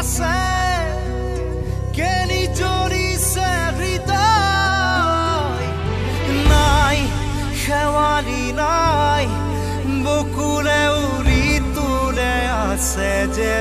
আছে কেনি জৰিছে হৃদয় নাই শেৱালি নাই বকুলে উৰি তোলে আছে যে